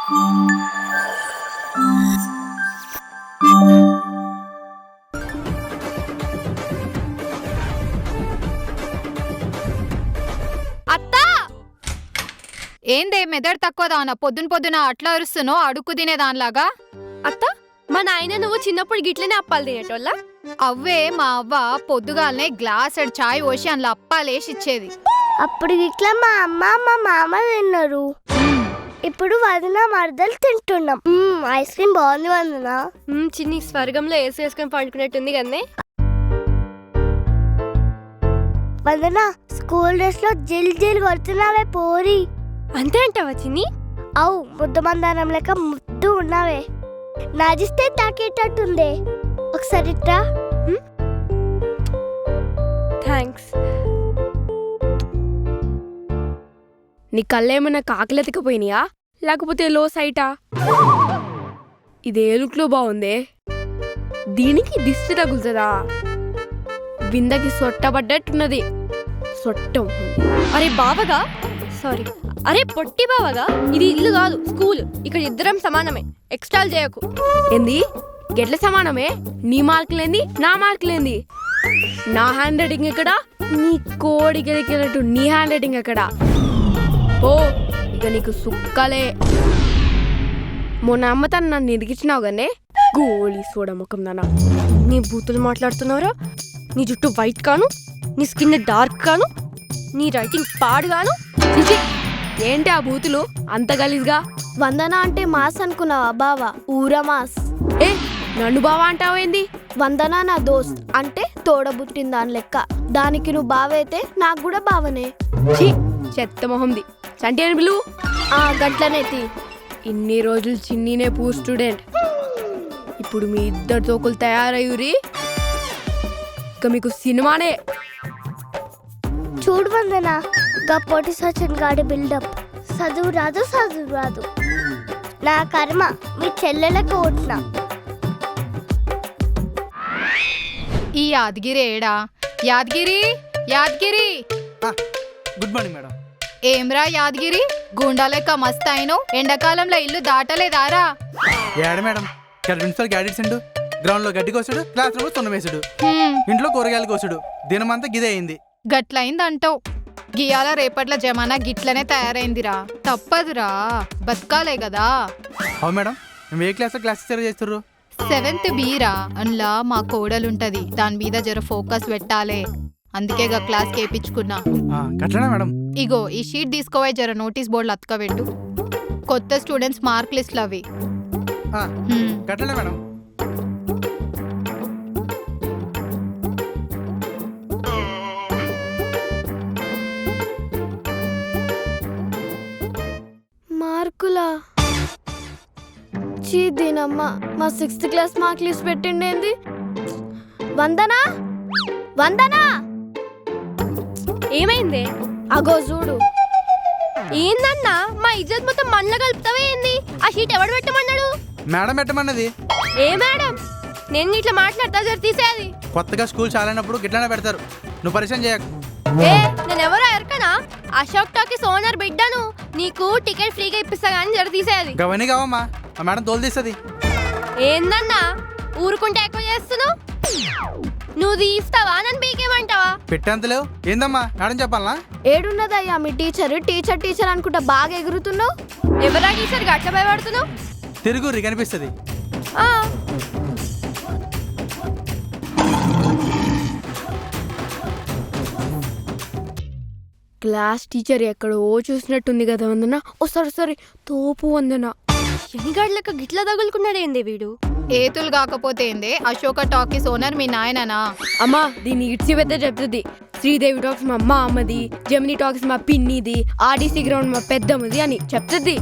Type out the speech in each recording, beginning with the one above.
అత్తా ఏందే మెదడు తక్కువ దానా పొద్దున అట్లా అరుస్తున్నావు అడుక్కు తినే దానిలాగా. అత్త మా నాయన నువ్వు చిన్నప్పుడు గిట్లనే అప్పాలు తినేటోళ్ళ? అవ్వే మా అవ్వ పొద్దుగాలనే గ్లాసెడ్ చాయ్ పోసి అందులో అప్పాలేసి ఇచ్చేది. అప్పుడు ఇట్లా మా అమ్మ మా మామ తిన్నారు. ఇప్పుడు వదిన మరదలు తింటున్నాం. ఐస్ క్రీమ్ బాగుంది వదిన. చిన్ని స్వర్గంలో ఏసు వేసుకొని పండుకున్నట్టుంది కదనే. వదిన స్కూల్ డ్రెస్ లో జిల్ కొడుతున్నావే పోరి. అంతే అంటావా చిన్ని? అవు ముద్దు మందారం లెక్క ముద్దు ఉన్నావే. నాజిస్తే తాకేటట్టుందే. ఒకసారి ఇట్రా. థ్యాంక్స్. నీ కళ్ళేమన్నా కాకలెతకపోయినాయా లేకపోతే లో సైటా? ఇదే లుక్లో బాగుందే. దీనికి దిష్టి తగులుతుందా? బిందకి సొట్టబడ్డట్టున్నది. సొట్టం. అరే బావగా, సారీ, అరే పొట్టి బావగా, ఇది ఇల్లు కాదు స్కూల్. ఇక్కడ ఇద్దరం సమానమే, ఎక్స్ట్రాలు చేయకు. ఏంది గెట్ల సమానమే? నీ మార్కులేంది నా మార్కులేంది? నా హ్యాండ్ రైటింగ్ ఎక్కడ? నీ కోడి గెలికినట్టు నీ హ్యాండ్ రైటింగ్ ఎక్కడ? ఓ ఇక నీకు సుక్కలే. మొన్న అమ్మతాను నన్ను ఇరిగించినావు గానే గోళీ సోడ ముఖం నాన్న. నీ బూతులు మాట్లాడుతున్నావురా? నీ జుట్టు వైట్ కాను, నీ స్కిన్ డార్క్ కాను, నీ రైటింగ్ పాడు గాను. ఏంటి ఆ బూతులు అంత గలీజ్గా? వందన అంటే మాస్ అనుకున్నావా బావా? ఊర మాస్. ఏ నన్ను బావా అంటావేంది? వందన నా దోస్త్ అంటే తోడబుట్టిన దాని లెక్క. దానికి నువ్వు బావైతే నాకు కూడా బావనే. చెత్త మొహంది. చంటి అని పిలువు. గంటలనే తీ. ఇన్ని రోజులు చిన్నీనే పూర్ స్టూడెంట్, ఇప్పుడు మీ ఇద్దరు తోకులు తయారయ్యూరి. ఇక మీకు సినిమానే. చూడు వందన, గా పొట్టి సచిన్ గాడి బిల్డప్. చదువు రాదు. నా కర్మ మీ చెల్లెలకు ఓట్నా. ఈ యాదగిరి ఏడా? Yadagiri good morning madam. ఏమ్రా యాదగిరి, గుండా లెక్క మస్త్ అయినో. ఎండాకాలంలో ఇల్లు దాటలేదారా? ఏడ మేడం, ఇక్కడ ప్రిన్సిపల్ గాడిడ్సిండు. గ్రౌండ్ లో గడ్డి కోసాడు, క్లాస్ రూమ్ లో సొన్న వేసాడు, ఇంట్లో కూరగాయలు కోసాడు. దినమంతా గిదే అయింది. గట్లయిందంటావు. గియాల రేపట్ల జమానా గిట్లనే తయారైందిరా. తప్పదురా, బతకాలే కదా. అవు మేడం, మేము ఏ క్లాస్ లో క్లాస్ చేస్తుర్రు? 7th బీరా. అందులో మా కోడలుంటది, దాని మీద జర ఫోకస్ పెట్టాలే. అందుకే గా క్లాస్ కేపించుకున్నా. గట్లనా మేడం? ఇగో ఈ షీట్ తీసుకోవే, జర నోటీస్ బోర్డులు అతకబెట్టు. కొత్త స్టూడెంట్స్ మార్క్ లిస్ట్లు అవి. గట్లనే మేడం. మార్కులా? చీ దీనమ్మ, మా 6th క్లాస్ మార్క్ లిస్ట్ పెట్టిండేంది. వందనా ఏమైందే? అగో చూడు. ఏందన్నా మా ఇజ్జత్ మొత్తం మళ్ళీ కలుపుతావే ఏంది? ఆ షీట్ ఎవడు పెట్టమన్నాడు? మేడం పెట్టమన్నది. ఏ మేడం? నేను ఇట్లా మాట్లాడతా, జర తీసేది. కొత్తగా స్కూల్ చాలైనప్పుడు గిట్లనే పెడతారు, నువ్వు పరిచయం చేయకు. ఏ నేనెవరో ఎరకనా? అశోక్ టాకీస్ ఓనర్ బిడ్డను. నీకు టికెట్ ఫ్రీగా ఇప్పిస్తా కానీ జర తీసేది. గవని కావమ్మా, ఆ మేడం తోలు తీస్తుంది. ఏందన్నా ఊరుకుంటే ఎక్కువ చేస్తున్నావు? నువ్వు తీస్తావా నన్ను పీకేమంటావా? పెట్టేంతలేవు ఏందమ్మా, మేడం చెప్పాలనా? ఏడున్నదయ్యా మీ టీచర్ అనుకుంటా బాగా ఎగురుతున్నావు. ఎవరా టీచర్ గట్ల భయపడుతున్నావు? తిరుగుర్రి కనిపిస్తుంది. క్లాస్ టీచర్ ఎక్కడో చూసినట్టుంది కదా వందన. ఓ సరే తోపు వందన. శనిగాడ్లక గిట్లా తగులుకున్నాడేందే వీడు? ఏతులు కాకపోతే ఏందే, అశోక టాకీస్ ఓనర్ మీ నాయననా? అమ్మా దీన్ని ఇడ్చి పెద్ద చెప్తుంది. శ్రీదేవి టాక్స్ మా అమ్మది, జెమినీ టాక్స్ మా పిన్నిది, ఆర్డీసీ గ్రౌండ్ మా పెద్దమ్మది అని చెప్తుంది.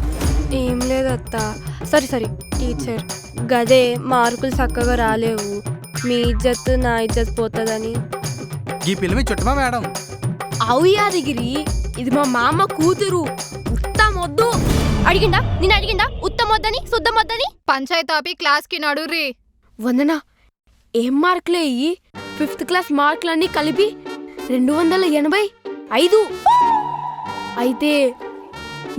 ఏం లేదత్త. సరే టీచర్, గదే మార్కులు చక్కగా రాలేవు, మీ ఇజ్జత్ నా ఇజ్జత్ పోతుందని. ఈ పిల్లమి చుట్టమా మేడం? అవు యాదగిరి, ఇది మా మామ కూతురు. ఉత్తమొద్దు అడిగిండా ఉత్తమొద్దని శుద్ధమొద్దని? పంచాయతాపి క్లాస్ కి నడుర్రి. వందన ఏం మార్కులే? 5th క్లాస్ మార్కులన్నీ కలిపి 285. అయితే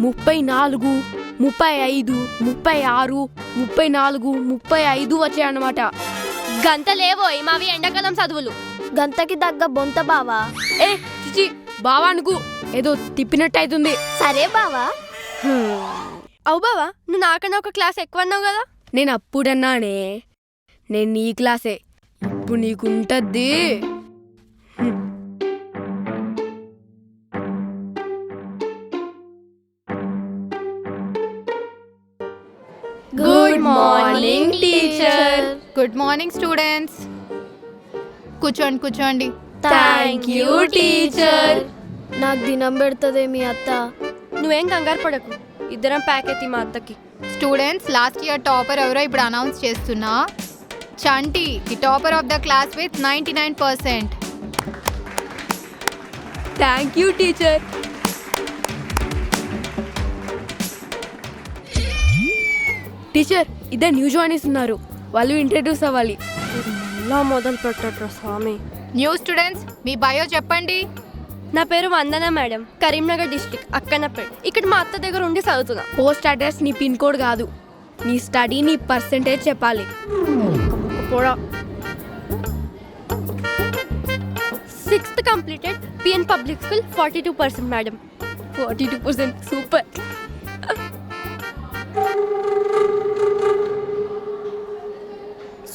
34, 35, 36, 34, 35 వచ్చాయన్నమాట. గంత లేవో మావి ఎండాకాలం చదువులు. గంతకి తగ్గ బొంత బావా. ఏ చిచి బావా అనుకు ఏదో తిప్పినట్టు అవుతుంది. సరే బావా. అవు బావా, నువ్వు నాకన్నా ఒక క్లాస్ ఎక్కువ అన్నావు కదా. నేను అప్పుడన్నానే, నేను నీ క్లాసే, ఇప్పుడు నీకుంటద్ది. Good morning teacher. Good morning students. కూర్చోండి. Thank you teacher. నాకు దినం పెడుతుంది మీ అత్త. నువ్వేం కంగారు పడకు, ఇద్దరం ప్యాక్ ఎత్తి మా అత్తకి. స్టూడెంట్స్, లాస్ట్ ఇయర్ టాపర్ ఎవరో ఇప్పుడు అనౌన్స్ చేస్తున్నా. Chanti, the topper of the class with 99%. Thank you teacher. Teacher, ఇద్దరు న్యూ జాయినీస్ ఉన్నారు, వాళ్ళు ఇంట్రడ్యూస్ అవ్వాలి. ఇలా మొదలు పెట్టట్రా స్వామి. న్యూ స్టూడెంట్స్, మీ బయో చెప్పండి. నా పేరు వందన మేడం, కరీంనగర్ డిస్ట్రిక్ట్, అక్కనపేట్. ఇక్కడ మా అత్త దగ్గర ఉండి చదువుతున్నా. పోస్ట్ అడ్రస్ నీ పిన్ కోడ్ కాదు, నీ స్టడీ, నీ పర్సెంటేజ్ చెప్పాలి. పోరా. 6th completed, PN public school, 42% madam. 42%, super.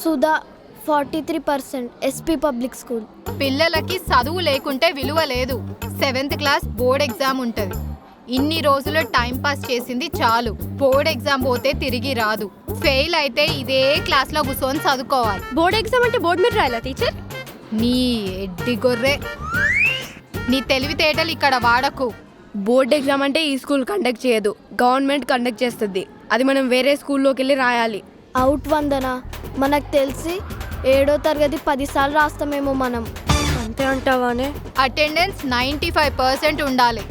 Sudha 43%, SP public school. పిల్లలకి చదువు లేకుంటే విలువ లేదు. 7th క్లాస్ బోర్డ్ ఎగ్జామ్ ఉంటుంది. ఇన్ని రోజులు టైం పాస్ చేసింది చాలు. బోర్డ్ ఎగ్జామ్ పోతే తిరిగి రాదు. ఫెయిల్ అయితే ఇదే క్లాస్లో కూర్చొని చదువుకోవాలి. బోర్డ్ ఎగ్జామ్ అంటే బోర్డు మీద రాయాలా టీచర్? నీ ఎడ్డి గొర్రె, నీ తెలివితేటలు ఇక్కడ వాడకు. బోర్డ్ ఎగ్జామ్ అంటే ఈ స్కూల్ కండక్ట్ చేయదు, గవర్నమెంట్ కండక్ట్ చేస్తుంది. అది మనం వేరే స్కూల్లోకి వెళ్ళి రాయాలి. అవుట్ వందన, మనకు తెలిసి 7వ తరగతి 10 సార్లు రాస్తామేమో మనం. అంతే అంటావానే? అటెండెన్స్ 95% ఉండాలి.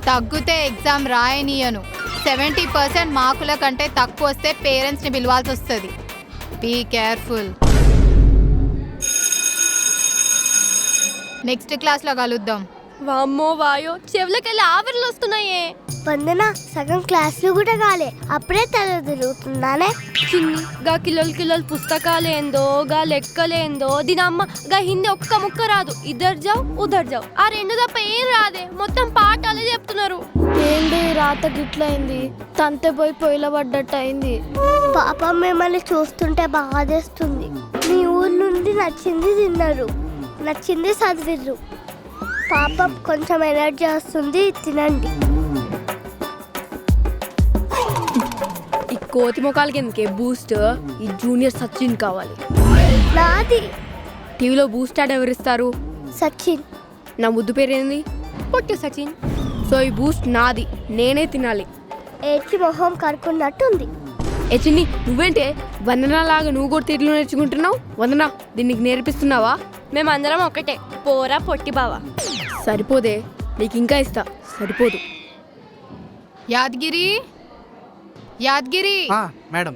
తగ్గితే ఎగ్జామ్ రాయనీయను. 70% మార్కుల కంటే తక్కువ వస్తే పేరెంట్స్ని పిలవాల్సి వస్తుంది. Be careful. నెక్స్ట్ క్లాస్లో కలుద్దాం. వామ్మో వాయో, చెవులకెళ్ళి ఆవిర్లు వస్తున్నాయే. వందన, సగం క్లాసులు కూడా కాలే, అప్పుడే తల తిరుగుతుందానే. చిన్ని గా కిలోలు పుస్తకాలేందో, గా లెక్కలేందో, దీనమ్మ గా హిందీ ఒక్క ముక్క రాదు. ఇద్దరు జావ్ ఉదర్ జావ్, ఆ రెండు తప్ప ఏం రాదే. మొత్తం పాఠాలే చెప్తున్నారు. ఏంటి రాత గిట్లయింది, తంతే పోయి పొయ్యిలో పడ్డట్టు అయింది. పాపం మిమ్మల్ని చూస్తుంటే బాధేస్తుంది. మీ ఊరు నుండి నచ్చింది తిన్నారు, నచ్చింది చదివిర్రు. పాపం కొంచెం ఎనర్జీ వస్తుంది, తినండి. ఈ కోతి ముఖాలకి ఎందుకే బూస్ట్? ఈ జూనియర్ సచిన్ కావాలి. నాది టీవీలో బూస్ట్ యాడ్ ఎవరిస్తారు? సచిన్. నా ముద్దు పేరేంది? పొట్టు సచిన్. సో ఈ బూస్ట్ నాది, నేనే తినాలి. ఏడ్చి మొహం కరుకున్నట్టుంది. ఏ చిన్ని, నువ్వేంటే వందనలాగా నువ్వు కూడా తిట్లు నేర్చుకుంటున్నావు? వందన, దీనికి నేర్పిస్తున్నావా? మేమందరం ఒకటే, పోరా పొట్టి బావా. సరిపోదే, నీకు ఇంకా ఇస్తా. సరిపోదు. యాదగిరి, మేడం,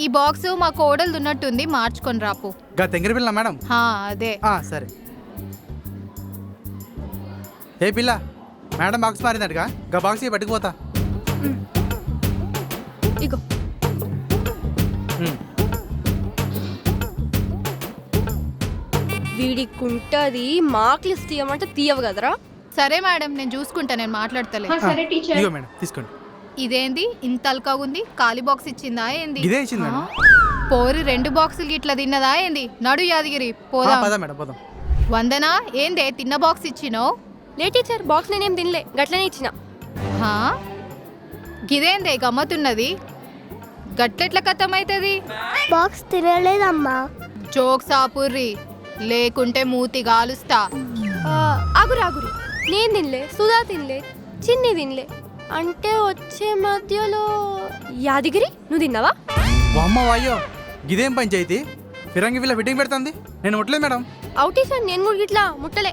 ఈ బాక్స్ మా కోడలు ఉన్నట్టుంది, మార్చుకొని రాపు. గా తెంగరి పిల్ల మేడం. అదే. సరే. ఏ పిల్ల, మేడం బాక్స్ మారిందటగా, గా బాక్స్ పట్టుకుపోతా. ఇగో వీడికుంటది, మార్కులు తీయమంటే తీయవు కదరా. సరే మేడం, నేను చూసుకుంటా, నేను మాట్లాడతలే. ఇగో మేడం, తీసుకోండి. ఇదేంది ఇంత అల్కాగా ఉంది? ఖాళీ బాక్స్ ఇచ్చిందా ఏంది? ఇదే ఇచ్చింది మేడం. పోరి 2 బాక్సులు ఇట్లా తిన్నదా ఏంది? నడు యాదగిరి, పోదాం. పద మేడం, పోదాం. వందనా, ఏందే తిన్న బాక్స్ ఇచ్చినావు? లే టీచర్, బాక్స్ నేనేం తినలే, గట్లనే ఇచ్చిన. గిదేందే గమ్మతున్నది? గట్లెట్ల కథమైతుంది? బాక్స్ తినలేదమ్మా. జోక్స్ ఆపుర్రి, లేకుంటే మూతి గాలుస్తా. ఆగురు, నేను తినలే, సుధా తినలే, చిన్ని తినలే. అంటే వచ్చే మధ్యలో యాదగిరి నువ్వు తిన్నావా? అమ్మ వాయో, గిదేం పంచాయితీ? ఫిరంగి వీళ్ళ ఫిట్టింగ్ పెడుతుంది, నేను ముట్టలేదు మేడం. అవుటీ సార్, నేను కూడా ఇట్లా ముట్టలే.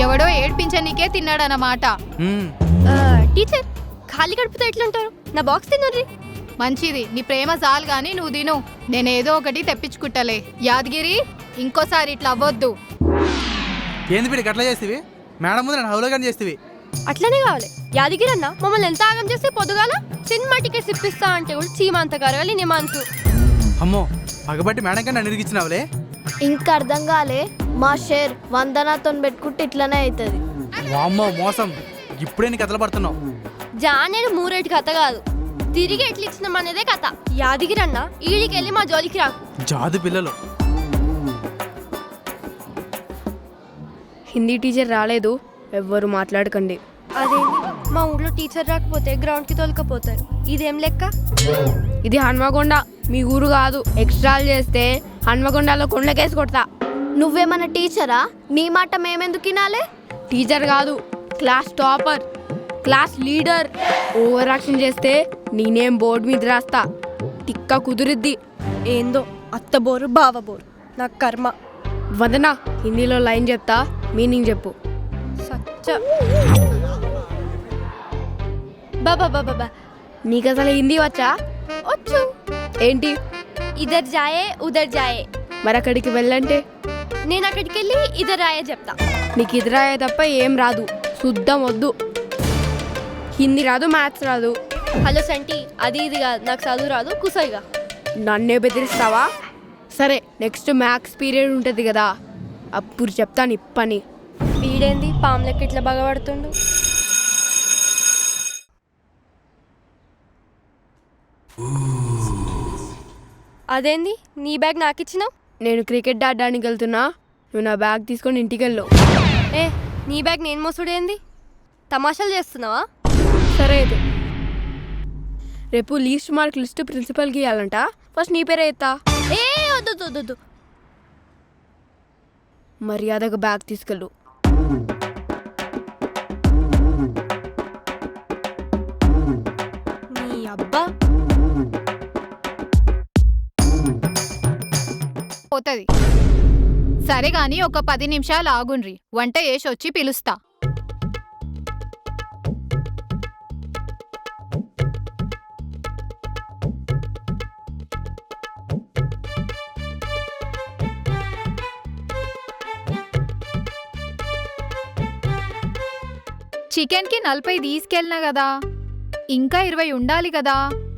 ఎవడో ఏడ్పించనీకే తిన్నాడన్నమాట. టీచర్, ఖాళీ కడుపుతో ఎట్లుంటారు? నా బాక్స్ తిన్నది. మంచిది, నీ ప్రేమ చాలు గాని నువ్వు తిను, నేనేదో ఒకటి తెప్పించుకుంటలే. యాదగిరి, ఇంకోసారి ఇట్లా అవ్వద్దు. ఏంది వీడికి అట్లా చేస్తేవి? మేడం ముందు నేను హౌలగాని చేస్తేవి. అట్లనే కావాలి. యాదగిరి అన్న మమ్మల్ని ఎంత ఆగం చేస్తే పొద్దుగాల సినిమా టికెట్స్ ఇప్పిస్తా అంటే కూడా చీమంత కరగాలి నీ మనసు. అమ్మో పగబట్టి మేడం కన్నా నిరిగించినావులే. ఇంకా అర్థం కాలే, మా షేర్ వందనాతో పెట్టుకుంటే ఇట్లనే అవుతుంది. వామ్మో మోసం, ఇప్పుడే నీ కథలు పడుతున్నావు. జానేడు మూరేటి కథ కాదు, తిరిగి ఎట్లా ఇచ్చినాం అనేదే కథ. యాదగిరి అన్న ఈడికెళ్ళి మా జోలికి రాకు. జాదు పిల్లలు. హిందీ టీచర్ రాలేదు, ఎవ్వరు మాట్లాడకండి. అదేంటి మా ఊర్లో టీచర్ రాకపోతే గ్రౌండ్కి తోలుకపోతారు, ఇదేం లెక్క? ఇది హన్మకొండ, మీ ఊరు కాదు. ఎక్స్ట్రాలు చేస్తే హన్మకొండలో కొండకేసి కొడతా. నువ్వేమన్నా టీచరా? నీ మాట మేమెందుకు వినాలే? టీచర్ కాదు, class topper, class leader. Over action చేస్తే నేనేం బోర్డు మీద రాస్తా, టిక్క కుదిరిద్ది. ఏందో అత్త బోరు బావ బోరు, నాకు కర్మ. వదన, హిందీలో లైన్ చెప్తా, మీనింగ్ చెప్పు. సచ్చ బాబా బాబా బా. నీకు అసలు హిందీ వచ్చా? వచ్చు. ఏంటి? ఇదర్ జాయే ఉదర్ జాయే. మరి అక్కడికి వెళ్ళంటే? నేను అక్కడికి వెళ్ళి ఇదర్ రాయే చెప్తా. నీకు ఇదిరాయే తప్ప ఏం రాదు, శుద్ధం వద్దు. హిందీ రాదు, మ్యాథ్స్ రాదు. హలో సంటి, అది ఇది కాదు, నాకు చదువు రాదు, కుసోయిగా. నన్నే బెదిరిస్తావా? సరే, నెక్స్ట్ మ్యాథ్స్ పీరియడ్ ఉంటుంది కదా, అప్పుడు చెప్తాను ఇప్పని. వీడేంది పాములకి ఇట్లా బాగపడుతుండు? అదేంది నీ బ్యాగ్ నాకు ఇచ్చినావు? నేను క్రికెట్ ఆడడానికి వెళ్తున్నా, నువ్వు నా బ్యాగ్ తీసుకొని ఇంటికి వెళ్ళు. ఏ నీ బ్యాగ్ నేను మోసుడేంది? తమాషాలు చేస్తున్నావా? సరే అయితే, రేపు లీస్ట్ మార్క్ లిస్ట్ ప్రిన్సిపల్కి ఇవ్వాలంట, ఫస్ట్ నీ పేరే ఎత్తా. ఏ వద్దు వద్దు వద్దు. మర్యాదగా బ్యాగ్ తీసుకెళ్ళు. నీ అబ్బా. పోతుంది. సరే గాని ఒక 10 నిమిషాలు ఆగుండ్రి, వంట వేసి వచ్చి పిలుస్తా. చికెన్కి 40 తీసుకెళ్ళినా కదా, ఇంకా 20 ఉండాలి కదా.